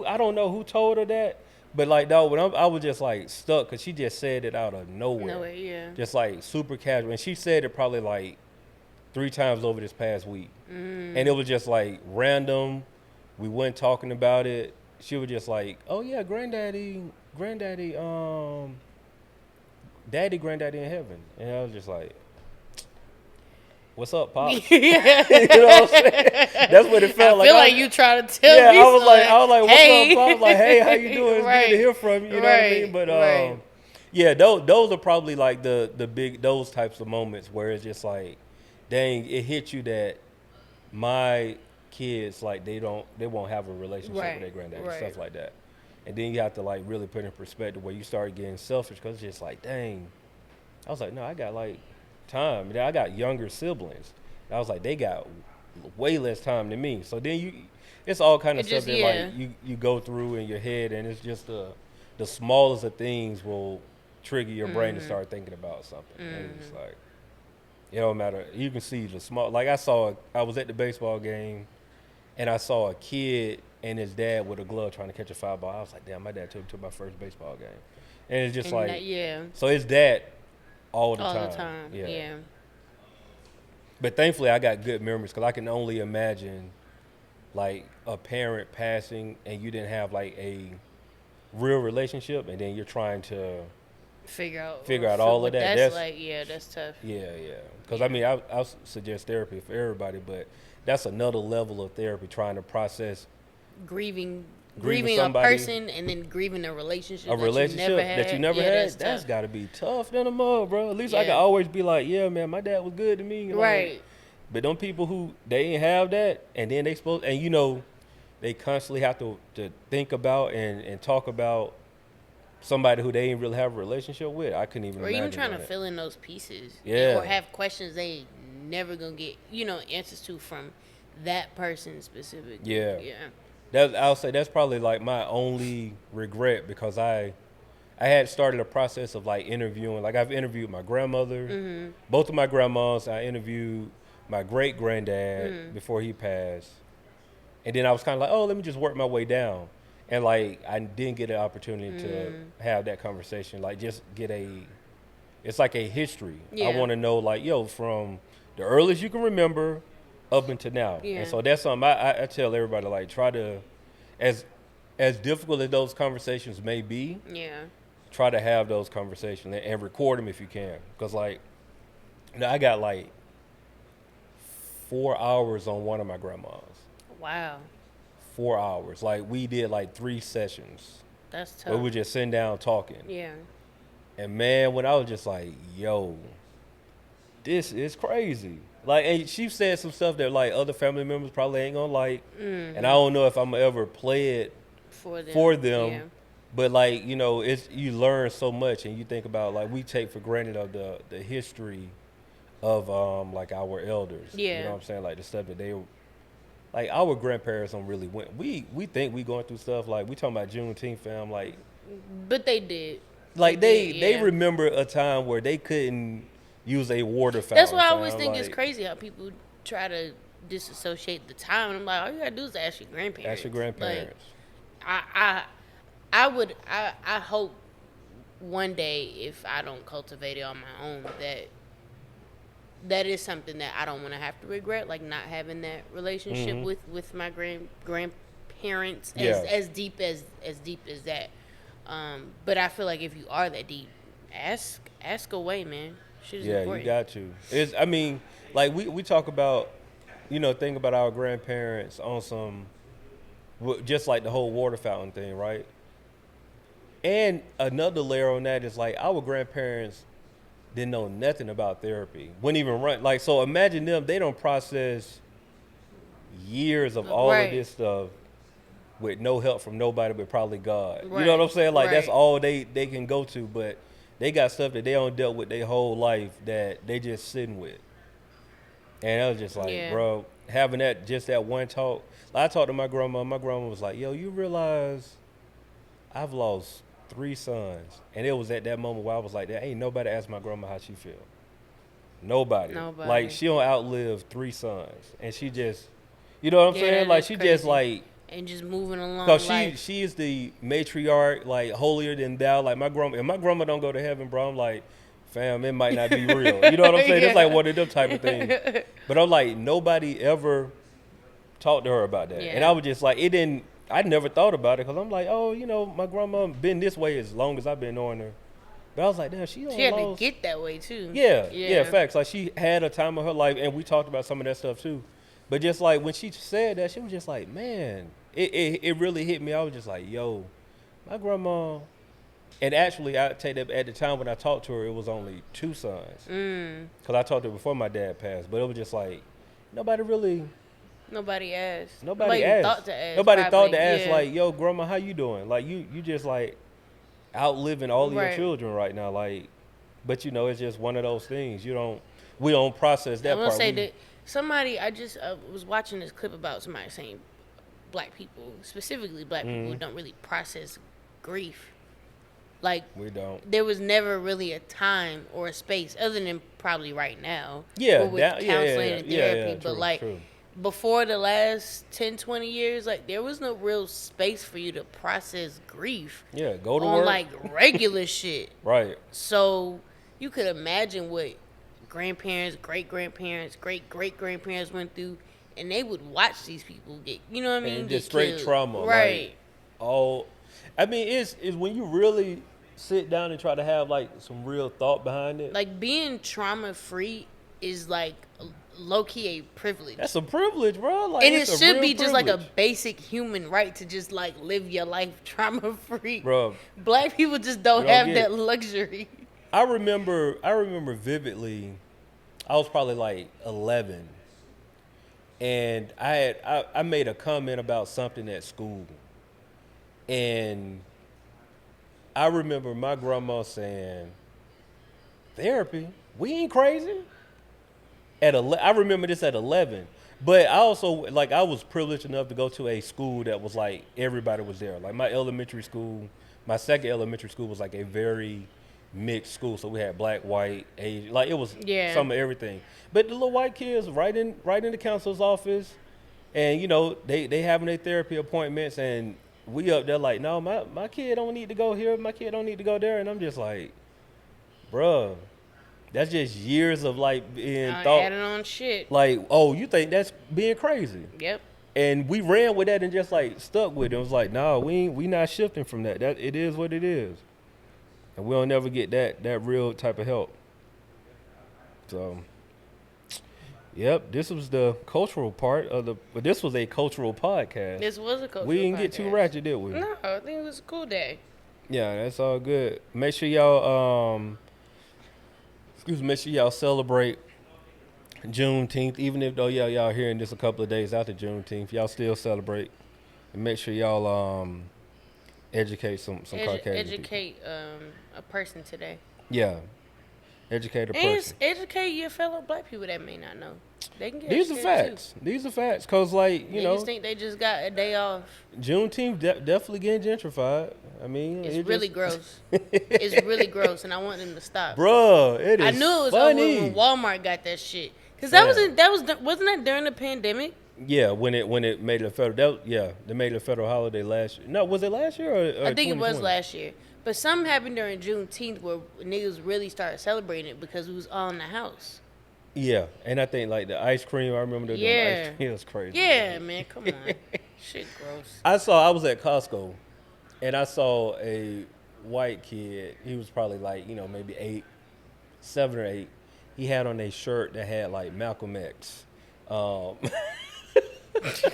I don't know who told her that. But like, dog, when I was just like stuck because she just said it out of nowhere. Yeah. Just like super casual. And she said it probably like 3 times over this past week. And it was just like random. We weren't talking about it. She was just like, oh yeah, granddaddy, granddaddy in heaven. And I was just like, what's up, pops? Yeah. You know what I'm saying? That's what it felt I like. feel like you trying to tell me. I was like, what's hey. up, pops? Like, hey, how you doing? It's Right. good to hear from you. You know what I mean? But yeah, those are probably like the big those types of moments where it's just like, dang, it hit you that my kids like they won't have a relationship with their granddaddy, stuff like that. And then you have to like really put in perspective where you start getting selfish because it's just like, dang. I was like, no, I got like time. And then I got younger siblings. And I was like, they got way less time than me. So then it's all kind of stuff that like you go through in your head, and it's just the smallest of things will trigger your brain to start thinking about something. And it's like, it don't matter. You can see the small. Like I was at the baseball game, and I saw a kid and his dad with a glove trying to catch a foul ball. I was like, damn, my dad took me to my first baseball game. And it's just so it's that all the time. Yeah. But thankfully, I got good memories because I can only imagine like a parent passing and you didn't have like a real relationship, and then you're trying to figure out all of that. That's tough. Yeah. Because I mean, I suggest therapy for everybody, but that's another level of therapy, trying to process grieving somebody, a person, and then grieving a relationship that you never had. That's got to be tough than a mug, bro. At least I can always be like, yeah, man, my dad was good to me, right? Like, but them people who they ain't have that, and then they constantly have to think about and talk about somebody who they ain't really have a relationship with. I couldn't even imagine. Or even trying to fill in those pieces. Yeah. Or have questions they never gonna get, answers to from that person specifically. Yeah. Yeah. I'll say that's probably like my only regret, because I had started a process of like interviewing. Like I've interviewed my grandmother, both of my grandmas. I interviewed my great granddad before he passed. And then I was kind of like, oh, let me just work my way down. And like, I didn't get an opportunity to have that conversation. Like, just get it's like a history. Yeah. I want to know, like, from the earliest you can remember up until now. Yeah. And so that's something I tell everybody, like, try to, as difficult as those conversations may be, try to have those conversations and record them if you can. Because, like, I got like 4 hours on one of my grandmas. Wow. 4 hours. Like, we did like 3 sessions. That's tough. We were just sitting down talking. Yeah. And man, when I was just like, yo, this is crazy. Like, and she said some stuff that like other family members probably ain't gonna like. And I don't know if I'm gonna ever play it for them. Yeah. But like, it's, you learn so much, and you think about, like, we take for granted of the history of like our elders. Yeah. You know what I'm saying? Like the stuff that they like our grandparents don't really went. We think we going through stuff like we talking about Juneteenth, fam. Like, but they did. Like they remember a time where they couldn't use a water fountain. That's why I always think it's crazy how people try to disassociate the time. I'm like, all you gotta do is ask your grandparents. Ask your grandparents. Like, I hope one day, if I don't cultivate it on my own, that is something that I don't want to have to regret, like not having that relationship with my grandparents as deep as that. But I feel like if you are that deep, ask away, man. Shit is important. You got to. I mean, like we talk about, think about our grandparents on some, just like the whole water fountain thing, right? And another layer on that is like our grandparents didn't know nothing about therapy. Wouldn't even run. Like, so imagine them, they don't process years of all of this stuff with no help from nobody but probably God. Right. You know what I'm saying? Like, that's all they can go to, but they got stuff that they don't dealt with their whole life that they just sitting with. And I was just like, bro, having that one talk. Like, I talked to my grandma. My grandma was like, yo, you realize I've lost 3 sons. And it was at that moment where I was like, there ain't nobody asked my grandma how she feel. Nobody. Like, she don't outlive 3 sons. And she just, you know what I'm saying? Like, she crazy. Just like. And just moving along. Because she is the matriarch, like, holier than thou. Like, my grandma, if my grandma don't go to heaven, bro, I'm like, fam, it might not be real. You know what I'm saying? It's like one of them type of things. But I'm like, nobody ever talked to her about that. And I was just like, I never thought about it because I'm like, oh, my grandma been this way as long as I've been knowing her. But I was like, damn, she She had to lost. get that way too. Yeah, facts. Like she had a time of her life, and we talked about some of that stuff too. But just like when she said that, she was just like, man, it really hit me. I was just like, yo, my grandma. And actually, I take that at the time when I talked to her, it was only 2 sons. Because I talked to her before my dad passed. But it was just like, nobody asked. Nobody asked. Thought to ask. Nobody probably. thought to ask, like, yo, grandma, how you doing? Like, you just like outliving all of your children right now. Like, but it's just one of those things. We don't process that part. I will say that somebody, I just was watching this clip about somebody saying black people, specifically black people, don't really process grief. Like, we don't. There was never really a time or a space, other than probably right now. Yeah, with counseling and therapy. But true, like true. Before the last 10, 20 years, like there was no real space for you to process grief. Yeah, go to on work. Like regular shit. Right. So you could imagine what grandparents, great-grandparents, great-great-grandparents went through, and they would watch these people get, you know what I mean? And just straight killed. trauma. Right. Like, I mean, it's when you really sit down and try to have like some real thought behind it. Like being trauma free is like low key a privilege. That's a privilege, bro. Like, and it should be privilege. Just like a basic human right to just like live your life trauma free. Bro, black people just don't have that luxury. I remember vividly. I was probably like 11, and I made a comment about something at school, and I remember my grandma saying, "Therapy? We ain't crazy." I remember this at 11, but I also I was privileged enough to go to a school that was like everybody was there. Like my elementary school, my second elementary school was like a very mixed school, so we had black, white, Asian, like it was some of everything. But the little white kids right in the counselor's office, and they having their therapy appointments, and we up there like, no, my kid don't need to go here, my kid don't need to go there, and I'm just like, bruh, that's just years of like being thought adding on shit. Like, oh, you think that's being crazy? Yep. And we ran with that and just like stuck with it. It was like, no, we not shifting from that. That it is what it is. And we'll never get that real type of help. So, yep, this was the cultural part of but this was a cultural podcast. This was a cultural podcast. We didn't get too ratchet, did we? No, I think it was a cool day. Yeah, that's all good. Make sure y'all, make sure y'all celebrate Juneteenth, even if y'all hearing this a couple of days after Juneteenth, y'all still celebrate. And make sure y'all educate some Caucasian educate a person today. Yeah, educate a person. Educate your fellow black people that may not know. They can get These are facts. Too. These are facts, cause like they just think they just got a day off. Juneteenth definitely getting gentrified. I mean, it's really gross. It's really gross, and I want them to stop. Bruh, it is. I knew it was funny. over when Walmart got that shit, cause wasn't that during the pandemic? Yeah, when it made it a federal. They made it a federal holiday last year. No, was it last year or I think it was last year. But something happened during Juneteenth where niggas really started celebrating it because we was all in the house. Yeah, and I think like the ice cream. I remember they doing the ice cream. It was crazy. Yeah, man, come on, shit, gross. I was at Costco, and I saw a white kid. He was probably like maybe 7 or 8. He had on a shirt that had like Malcolm X.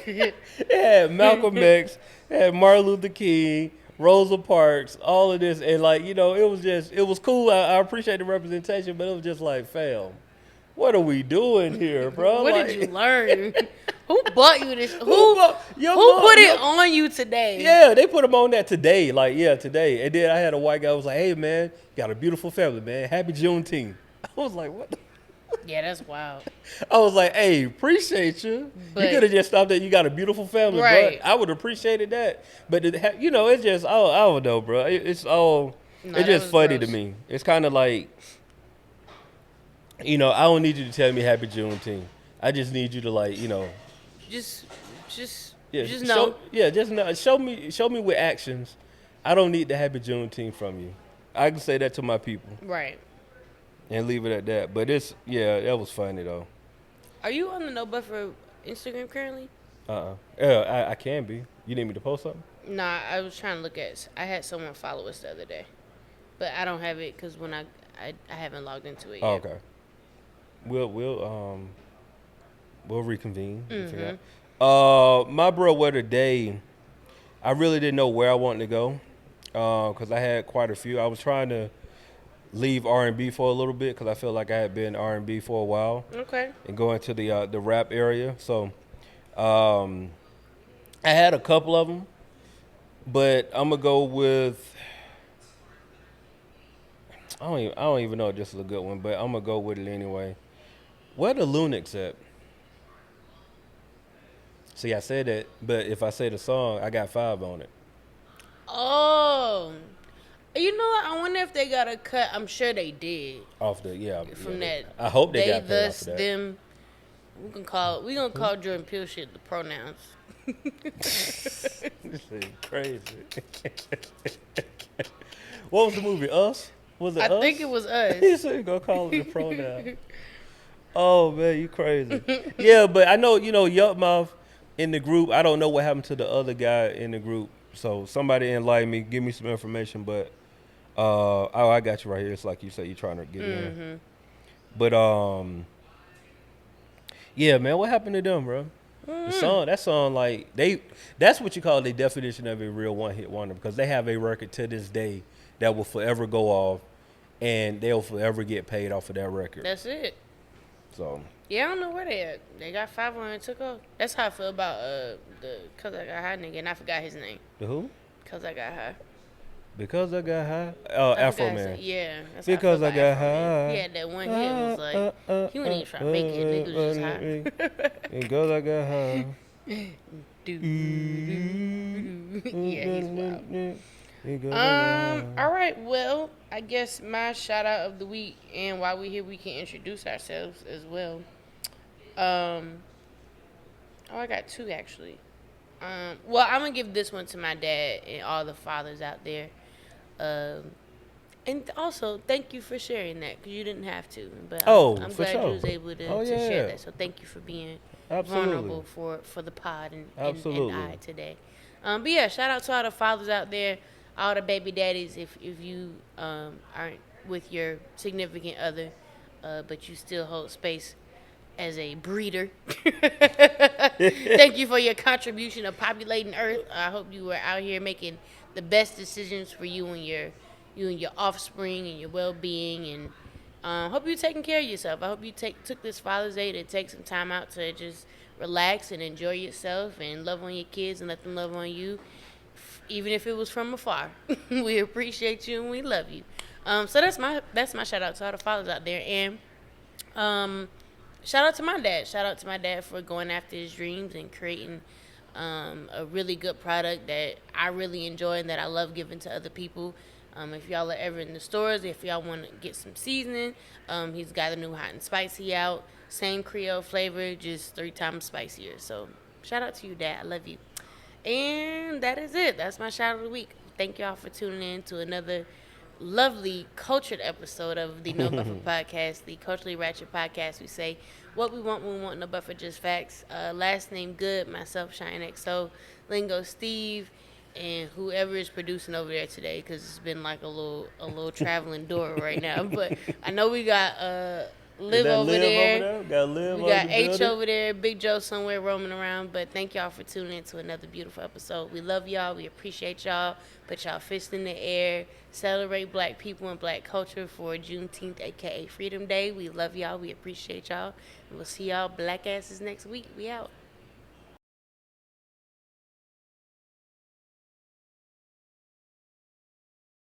It had Malcolm X, it had Martin Luther King, Rosa Parks, all of this, and like it was cool. I appreciate the representation, but it was just like, fam, what are we doing here, bro? What did you learn? Who bought you this? Who put it on you today? Yeah, they put them on that today. Like, today. And then I had a white guy who was like, hey, man, got a beautiful family, man. Happy Juneteenth. I was like, what the? Yeah, that's wild. I was like, hey, appreciate you. But you could have just stopped at you got a beautiful family, right. Bro. I would have appreciated that. But, it's just, I don't know, bro. It's just funny gross to me. It's kind of like, I don't need you to tell me happy Juneteenth. I just need you to Just know. Just know. Show me with actions. I don't need the happy Juneteenth from you. I can say that to my people. Right. And leave it at that. But that was funny though. Are you on the No Buffer Instagram currently? I can be. You need me to post something? Nah, I was trying to look at. I had someone follow us the other day. but I don't have it because when I haven't logged into it yet. Oh, okay. We'll reconvene. My bro, what a day. I really didn't know where I wanted to go because I had quite a few. I was trying to leave R&B for a little bit because I feel like I had been R&B for a while. Okay. And go into the rap area. So I had a couple of them, but I'm gonna go with. I don't even know if this is a good one, but I'm gonna go with it anyway. Where the Luniz at? See, I said that, but if I say the song, I got 5 on it. Oh, you know what? I wonder if they got a cut. I'm sure they did. Off the From that. I hope they got paid thus, off of that. them. We gonna call Jordan Peele shit the pronouns. This is crazy. What was the movie? Us? Was it Us? I think it was Us. He said gonna call it the pronoun. Oh man, you crazy. Yeah, but I know Yup Mouth in the group. I don't know what happened to the other guy in the group. So somebody enlighten me, give me some information. But I got you right here. It's like you said, you're trying to get in. But yeah, man, what happened to them, bro? That song, like that's what you call the definition of a real one-hit wonder because they have a record to this day that will forever go off, and they'll forever get paid off of that record. That's it. So yeah, I don't know where they at. They got 5 on and took off. That's how I feel about the Cause I Got High nigga, and I forgot his name. The who? Cause I Got High. Because I got high. Oh, Afro Man. Yeah. That's because I got high. He had that one hit. It was like he wasn't even trying to make it. Nigga was just high. Because I got high. Yeah, he's wild. All right. Well, I guess my shout out of the week, and while we're here, we can introduce ourselves as well. I got 2 actually. Well, I'm gonna give this one to my dad and all the fathers out there. And also, thank you for sharing that because you didn't have to. But I'm glad you was able to share that. So thank you for being vulnerable for the pod and I today. But yeah, shout out to all the fathers out there, all the baby daddies. If you aren't with your significant other, but you still hold space as a breeder. Thank you for your contribution of populating Earth. I hope you were out here making the best decisions for you and your offspring and your well-being, and hope you're taking care of yourself. I hope you took this Father's Day to take some time out to just relax and enjoy yourself and love on your kids and let them love on you, even if it was from afar. We appreciate you and we love you. So that's my shout out to all the fathers out there, and shout out to my dad. Shout out to my dad for going after his dreams and creating a really good product that I really enjoy and that I love giving to other people. If y'all are ever in the stores, if y'all want to get some seasoning, he's got a new hot and spicy out. Same Creole flavor, just 3 times spicier. So shout out to you, Dad. I love you. And that is it. That's my shout out of the week. Thank y'all for tuning in to another lovely cultured episode of the No Buffer Podcast, the culturally ratchet podcast. We say what we want when we want, no buffer, just facts. Last name Good, myself, ChianeXO, Lingo Steve, and whoever is producing over there today, because it's been like a little traveling door right now. But I know we got Liv over there. We got H over there, Big Joe somewhere roaming around. But thank y'all for tuning in to another beautiful episode. We love y'all. We appreciate y'all. Put y'all fists in the air. Celebrate black people and black culture for Juneteenth, a.k.a. Freedom Day. We love y'all. We appreciate y'all. And we'll see y'all black asses next week. We out.